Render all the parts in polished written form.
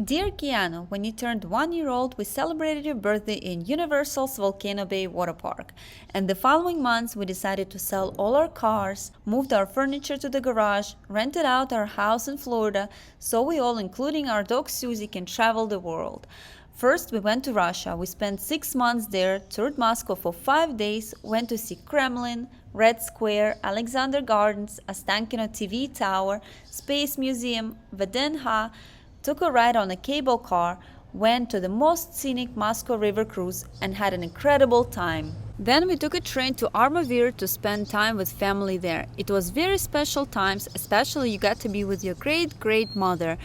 Dear Keanu, when you turned 1 year old, we celebrated your birthday in Universal's Volcano Bay Water Park. And the following months, we decided to sell all our cars, moved our furniture to the garage, rented out our house in Florida, so we all, including our dog Susie, can travel the world. First, we went to Russia. We spent 6 months there, toured Moscow for 5 days, went to see Kremlin, Red Square, Alexander Gardens, Ostankino TV Tower, Space Museum, Vdenha, took a ride on a cable car, went to the most scenic Moscow River cruise, and had an incredible time. Then we took a train to Armavir to spend time with family there. It was very special times, especially you got to be with your great mother,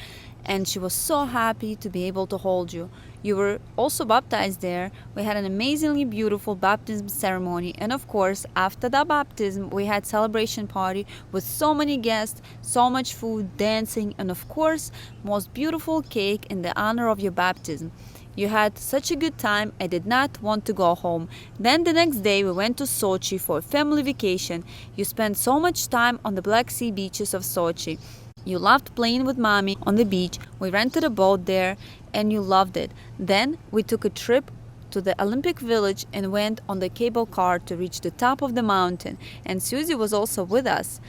and she was so happy to be able to hold you. You were also baptized there. We had an amazingly beautiful baptism ceremony, and of course, after the baptism, we had celebration party with so many guests, so much food, dancing, and of course, most beautiful cake in the honor of your baptism. You had such a good time, I did not want to go home. Then the next day we went to Sochi for a family vacation. You spent so much time on the Black Sea beaches of Sochi. You loved playing with mommy on the beach. We rented a boat there and you loved it. Then we took a trip to the Olympic Village and went on the cable car to reach the top of the mountain. And Susie was also with us.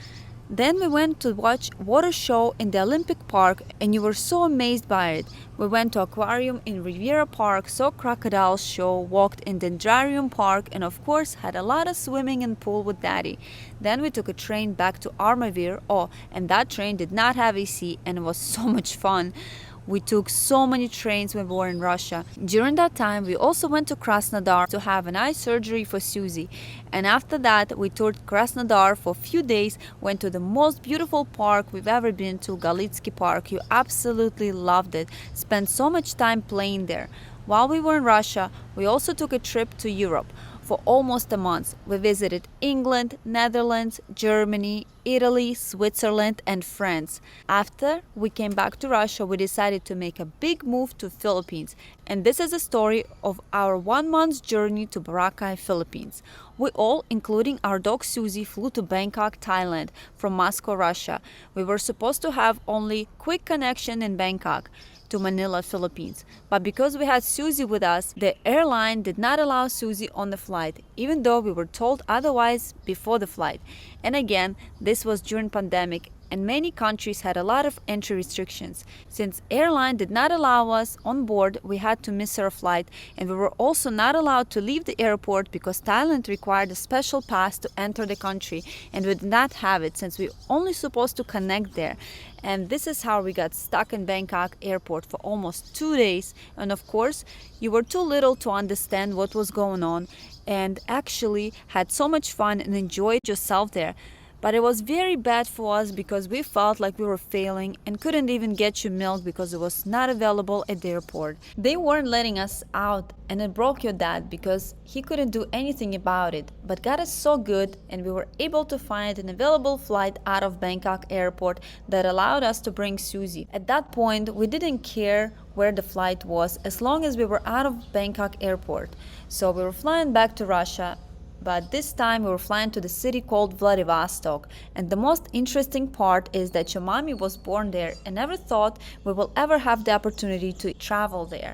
Then we went to watch water show in the Olympic Park and you were so amazed by it. We went to aquarium in Riviera Park, saw crocodile show, walked in Dendrarium Park and of course had a lot of swimming and pool with daddy. Then we took a train back to Armavir. Oh, and that train did not have AC and it was so much fun. We took so many trains when we were in Russia. During that time, we also went to Krasnodar to have an eye surgery for Susie. And after that, we toured Krasnodar for a few days, went to the most beautiful park we've ever been to, Galitsky Park. You absolutely loved it. Spent so much time playing there. While we were in Russia, we also took a trip to Europe. For almost a month, we visited England, Netherlands, Germany, Italy, Switzerland, and France. After we came back to Russia, we decided to make a big move to Philippines. And this is a story of our 1 month journey to Boracay, Philippines. We all, including our dog Susie, flew to Bangkok, Thailand from Moscow, Russia. We were supposed to have only quick connection in Bangkok to Manila, Philippines. But because we had Susie with us, the airline did not allow Susie on the flight, even though we were told otherwise before the flight. And again, this was during pandemic and many countries had a lot of entry restrictions. Since airline did not allow us on board, we had to miss our flight and we were also not allowed to leave the airport because Thailand required a special pass to enter the country and we did not have it since we only supposed to connect there. And this is how we got stuck in Bangkok airport for almost 2 days. And of course, you were too little to understand what was going on and actually had so much fun and enjoyed yourself there. But it was very bad for us because we felt like we were failing and couldn't even get you milk because it was not available at the airport. They weren't letting us out and it broke your dad because he couldn't do anything about it. But God is so good and we were able to find an available flight out of Bangkok airport that allowed us to bring Susie. At that point, we didn't care where the flight was as long as we were out of Bangkok airport. So we were flying back to Russia. But this time we were flying to the city called Vladivostok. And the most interesting part is that your mommy was born there and never thought we will ever have the opportunity to travel there.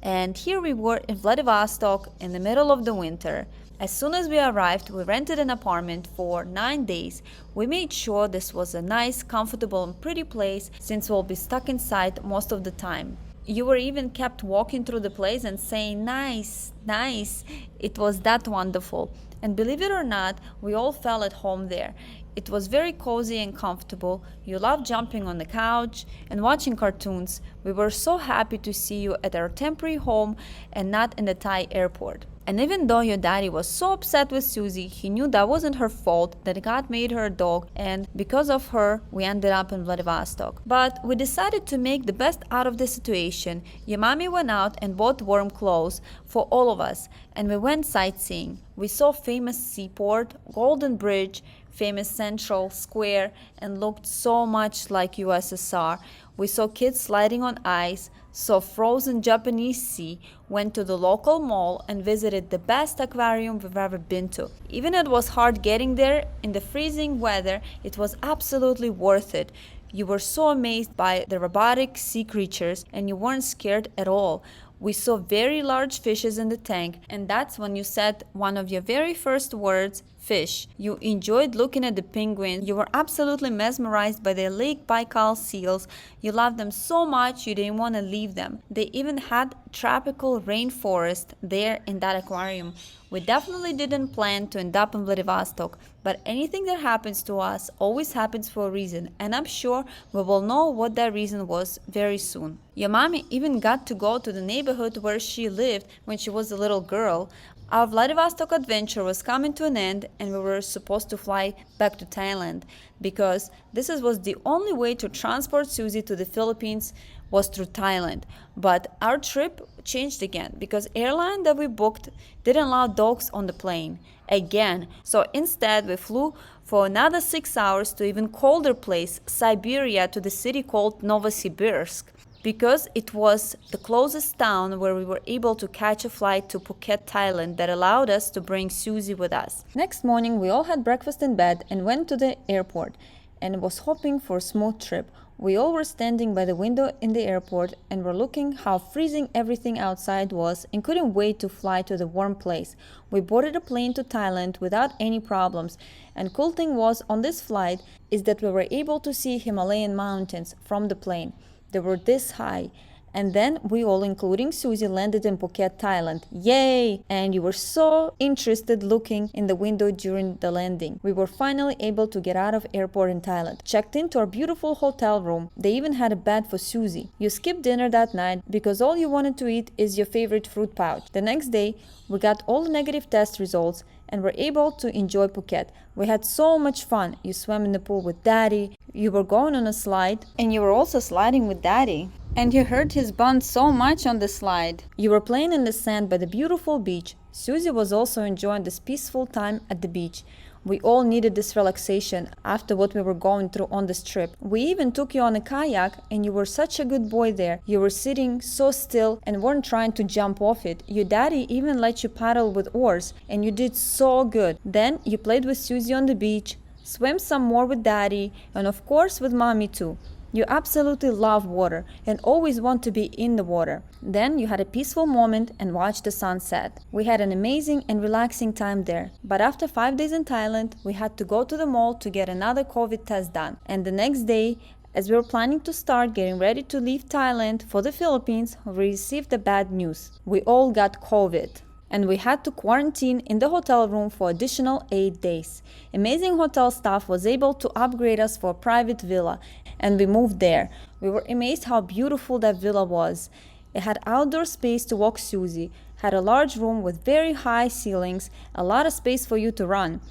And here we were in Vladivostok in the middle of the winter. As soon as we arrived, we rented an apartment for 9 days. We made sure this was a nice, comfortable and pretty place since we'll be stuck inside most of the time. You were even kept walking through the place and saying, nice, nice. It was that wonderful. And believe it or not, we all felt at home there. It was very cozy and comfortable. You loved jumping on the couch and watching cartoons. We were so happy to see you at our temporary home and not in the Thai airport. And even though your daddy was so upset with Susie, he knew that wasn't her fault, that God made her a dog, and because of her, we ended up in Vladivostok. But we decided to make the best out of the situation. Your mommy went out and bought warm clothes for all of us, and we went sightseeing. We saw famous seaport, Golden Bridge, famous Central Square, and looked so much like USSR. We saw kids sliding on ice, saw frozen Japanese sea, went to the local mall and visited the best aquarium we've ever been to. Even it was hard getting there in the freezing weather, it was absolutely worth it. You were so amazed by the robotic sea creatures and you weren't scared at all. We saw very large fishes in the tank, and that's when you said one of your very first words, fish. You enjoyed looking at the penguins. You were absolutely mesmerized by the Lake Baikal seals. You loved them so much you didn't want to leave them. They even had tropical rainforest there in that aquarium. We definitely didn't plan to end up in Vladivostok, but anything that happens to us always happens for a reason, and I'm sure we will know what that reason was very soon. Your mommy even got to go to the neighborhood where she lived when she was a little girl. Our Vladivostok adventure was coming to an end and we were supposed to fly back to Thailand because this was the only way to transport Susie to the Philippines was through Thailand. But our trip changed again because airline that we booked didn't allow dogs on the plane again. So instead we flew for another 6 hours to even colder place, Siberia, to the city called Novosibirsk, because it was the closest town where we were able to catch a flight to Phuket, Thailand that allowed us to bring Susie with us. Next morning, we all had breakfast in bed and went to the airport and was hoping for a smooth trip. We all were standing by the window in the airport and were looking how freezing everything outside was and couldn't wait to fly to the warm place. We boarded a plane to Thailand without any problems, and cool thing was on this flight is that we were able to see Himalayan mountains from the plane. They were this high. And then we all, including Susie, landed in Phuket, Thailand. Yay! And you were so interested looking in the window during the landing. We were finally able to get out of airport in Thailand. Checked into our beautiful hotel room. They even had a bed for Susie. You skipped dinner that night because all you wanted to eat is your favorite fruit pouch. The next day, we got all the negative test results and were able to enjoy Phuket. We had so much fun. You swam in the pool with Daddy, you were going on a slide, and you were also sliding with Daddy. And you hurt his bun so much on the slide. You were playing in the sand by the beautiful beach. Susie was also enjoying this peaceful time at the beach. We all needed this relaxation after what we were going through on this trip. We even took you on a kayak and you were such a good boy there. You were sitting so still and weren't trying to jump off it. Your daddy even let you paddle with oars and you did so good. Then you played with Susie on the beach, swam some more with Daddy, and of course with Mommy too. You absolutely love water and always want to be in the water. Then you had a peaceful moment and watched the sunset. We had an amazing and relaxing time there. But after 5 days in Thailand, we had to go to the mall to get another COVID test done. And the next day, as we were planning to start getting ready to leave Thailand for the Philippines, we received the bad news. We all got COVID. And we had to quarantine in the hotel room for additional 8 days. Amazing hotel staff was able to upgrade us for a private villa, and we moved there. We were amazed how beautiful that villa was. It had outdoor space to walk Susie, had a large room with very high ceilings, a lot of space for you to run.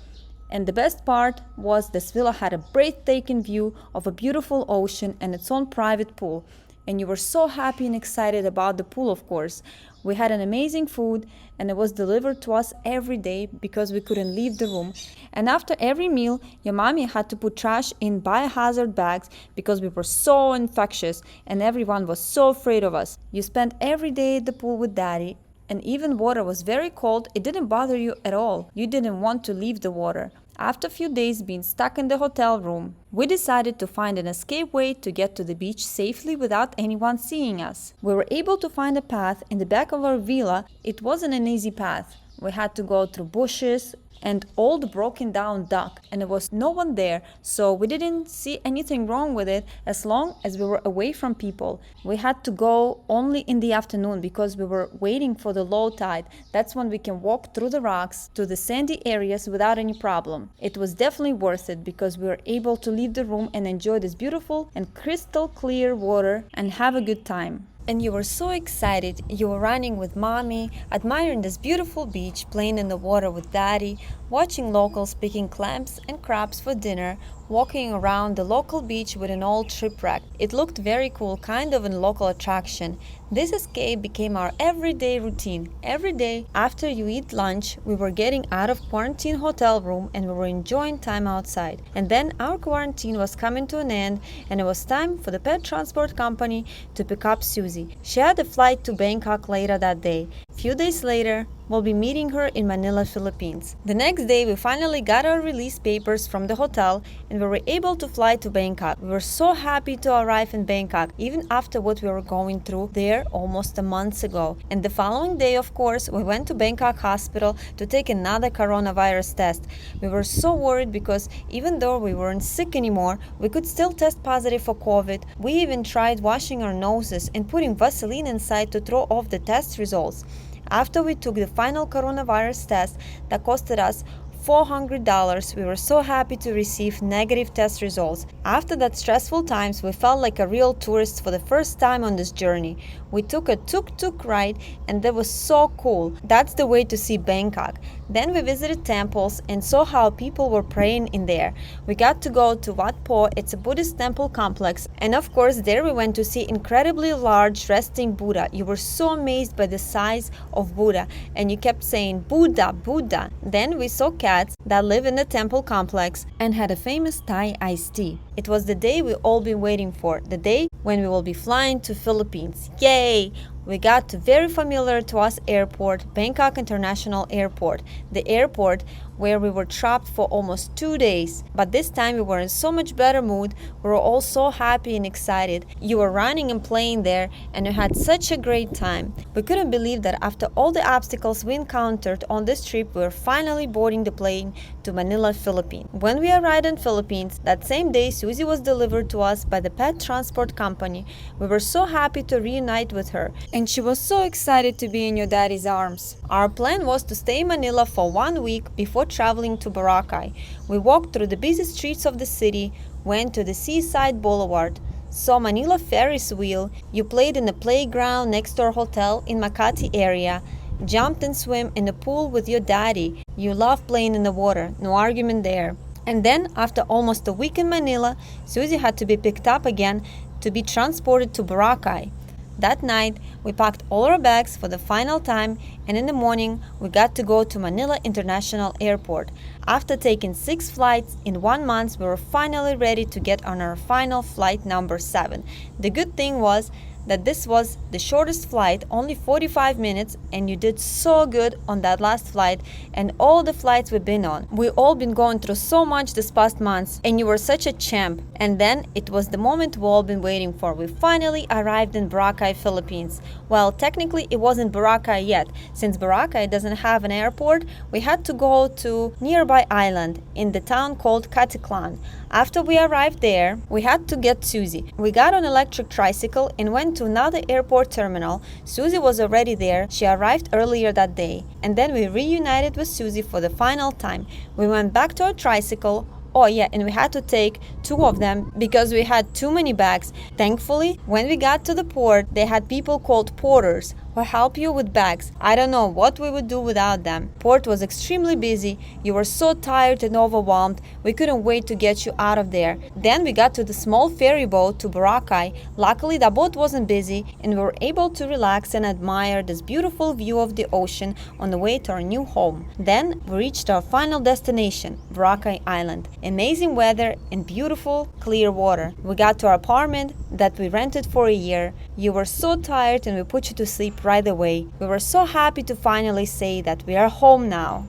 And the best part was this villa had a breathtaking view of a beautiful ocean and its own private pool. And you were so happy and excited about the pool, of course. We had an amazing food and it was delivered to us every day because we couldn't leave the room. And after every meal, your mommy had to put trash in biohazard bags because we were so infectious and everyone was so afraid of us. You spent every day at the pool with Daddy, and even water was very cold. It didn't bother you at all. You didn't want to leave the water. After a few days being stuck in the hotel room, we decided to find an escape way to get to the beach safely without anyone seeing us. We were able to find a path in the back of our villa. It wasn't an easy path. We had to go through bushes and old broken down dock, and there was no one there, so we didn't see anything wrong with it as long as we were away from people. We had to go only in the afternoon because we were waiting for the low tide. That's when we can walk through the rocks to the sandy areas without any problem. It was definitely worth it because we were able to leave the room and enjoy this beautiful and crystal clear water and have a good time. And you were so excited. You were running with Mommy, admiring this beautiful beach, playing in the water with Daddy, watching locals picking clams and crabs for dinner, walking around the local beach with an old shipwreck. It looked very cool, kind of a local attraction. This escape became our everyday routine. Every day after you eat lunch, we were getting out of quarantine hotel room and we were enjoying time outside. And then our quarantine was coming to an end and it was time for the pet transport company to pick up Susie. She had a flight to Bangkok later that day. A few days later, we'll be meeting her in Manila, Philippines. The next day, we finally got our release papers from the hotel and we were able to fly to Bangkok. We were so happy to arrive in Bangkok, even after what we were going through there almost a month ago. And the following day, of course, we went to Bangkok hospital to take another coronavirus test. We were so worried because even though we weren't sick anymore, we could still test positive for COVID. We even tried washing our noses and putting Vaseline inside to throw off the test results. After we took the final coronavirus test that costed us $400, we were so happy to receive negative test results. After that stressful times, we felt like a real tourist for the first time on this journey. We took a tuk-tuk ride and that was so cool. That's the way to see Bangkok. Then we visited temples and saw how people were praying in there. We got to go to Wat Po, it's a Buddhist temple complex, and of course there we went to see incredibly large resting Buddha. You were so amazed by the size of Buddha and you kept saying Buddha, Buddha. Then we saw cats that live in the temple complex and had a famous Thai iced tea. It was the day we all been waiting for, the day when we will be flying to Philippines. Yay! We got to very familiar to us airport, Bangkok International Airport, the airport where we were trapped for almost 2 days. But this time we were in so much better mood. We were all so happy and excited. You were running and playing there and you had such a great time. We couldn't believe that after all the obstacles we encountered on this trip, we were finally boarding the plane to Manila, Philippines. When we arrived in Philippines, that same day Susie was delivered to us by the pet transport company. We were so happy to reunite with her and she was so excited to be in your daddy's arms. Our plan was to stay in Manila for 1 week before traveling to Boracay. We walked through the busy streets of the city, went to the Seaside Boulevard, saw Manila Ferris wheel, you played in the playground next to our hotel in Makati area, jumped and swam in the pool with your daddy. You love playing in the water, no argument there. And then, after almost a week in Manila, Susie had to be picked up again to be transported to Boracay. That night, we packed all our bags for the final time and in the morning, we got to go to Manila International Airport. After taking 6 flights in 1 month, we were finally ready to get on our final flight number 7. The good thing was that this was the shortest flight, only 45 minutes, and you did so good on that last flight and all the flights we've been on. We all been going through so much this past months and you were such a champ. And then it was the moment we all been waiting for. We finally arrived in Boracay, Philippines. Well, technically it wasn't Boracay yet. Since Boracay doesn't have an airport, we had to go to nearby island in the town called Caticlan. After we arrived there, we had to get Susie. We got on electric tricycle and went to another airport terminal. Susie was already there. She arrived earlier that day. And then we reunited with Susie for the final time. We went back to our tricycle. Oh yeah, and we had to take 2 of them because we had too many bags. Thankfully, when we got to the port, they had people called porters who help you with bags. I don't know what we would do without them. Port was extremely busy. You were so tired and overwhelmed. We couldn't wait to get you out of there. Then we got to the small ferry boat to Boracay. Luckily, the boat wasn't busy and we were able to relax and admire this beautiful view of the ocean on the way to our new home. Then we reached our final destination, Boracay Island. Amazing weather and beautiful, clear water. We got to our apartment that we rented for a year. You were so tired and we put you to sleep right away. We were so happy to finally say that we are home now.